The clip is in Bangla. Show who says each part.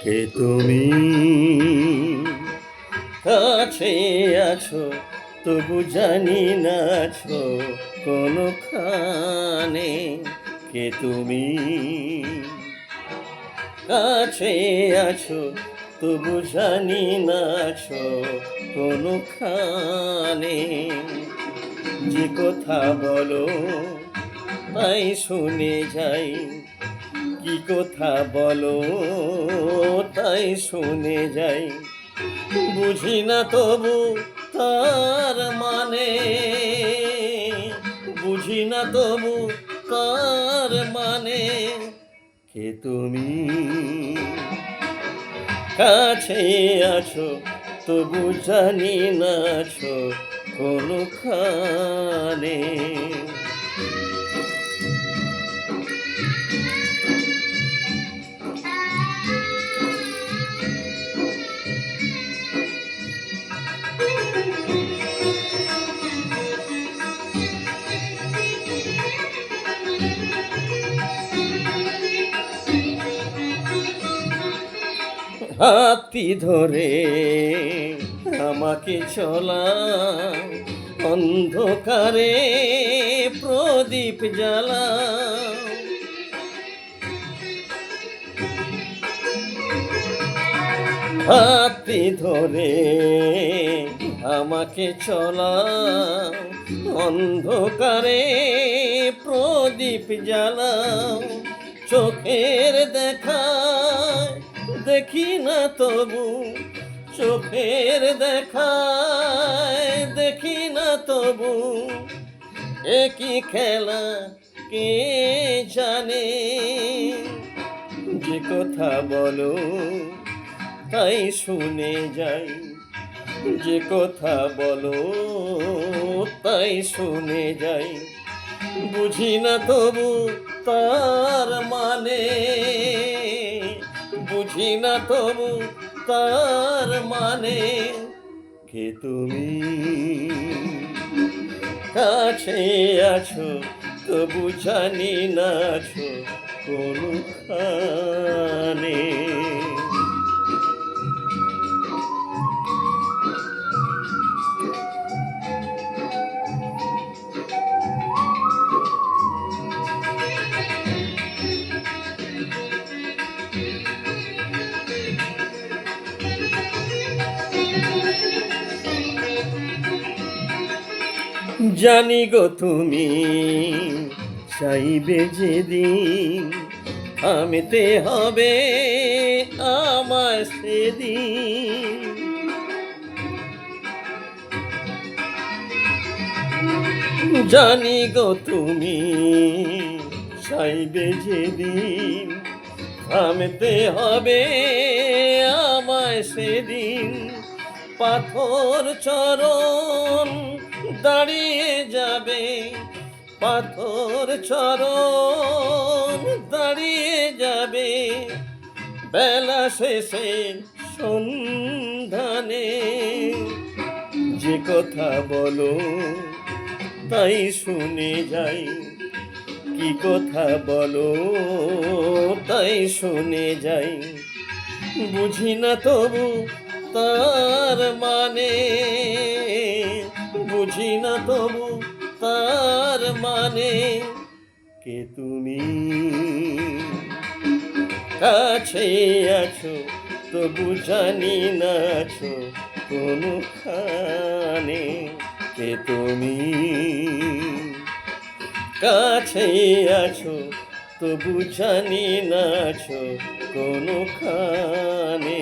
Speaker 1: কে তুমি? কাছে আছো তবু জানি না আছো কোনখানে। কে তুমি? কাছে আছো তবু জানি না আছো কোনখানে। যে কথা বলো তাই শুনে যাই, কি কথা বলো তাই শুনে যাই। বুঝি না তবু তার মানে, বুঝি না তবু তার মানে। কে তুমি? কাছে আছো তবু জানি না আছো কোনখানে। হাতটি ধরে আমাকে চলা, অন্ধকারে প্রদীপ জ্বালা। হাতটি ধরে আমাকে চলা, অন্ধকারে প্রদীপ জ্বালা। চোখের দেখায় দেখি না তবু, চোখের দেখায় দেখি না তবু। একই খেলা কে জানে। যে কথা বলো তাই শুনে যাই, যে কথা বলো তাই শুনে যাই। বুঝি না তবু তার মানে, বুঝি না তবু তার মানে। কে তুমি? কাছে আছো তবু জানি না আছো কোনখানে। জানি গো তুমি চাইবে যেদিন, থামতে হবে আমায় সেদিন। জানি গো তুমি চাইবে যেদিন, থামতে হবে আমায় সেদিন। পাথর চরণ দাঁড়িয়ে যাবে, পাথর চরণ দাঁড়িয়ে যাবে। বেলা শেষে সন্ধানে। যে কথা বলো তাই শুনে যাই, কি কথা বলো তাই শুনে যাই। বুঝি না তবু তার মানে, বুঝি না তবু তার মানে। কে তুমি? কাছে আছো তবু জানি না আছো কোনখানে। কে তুমি? কাছে আছো তবু জানি না আছো কোনখানে।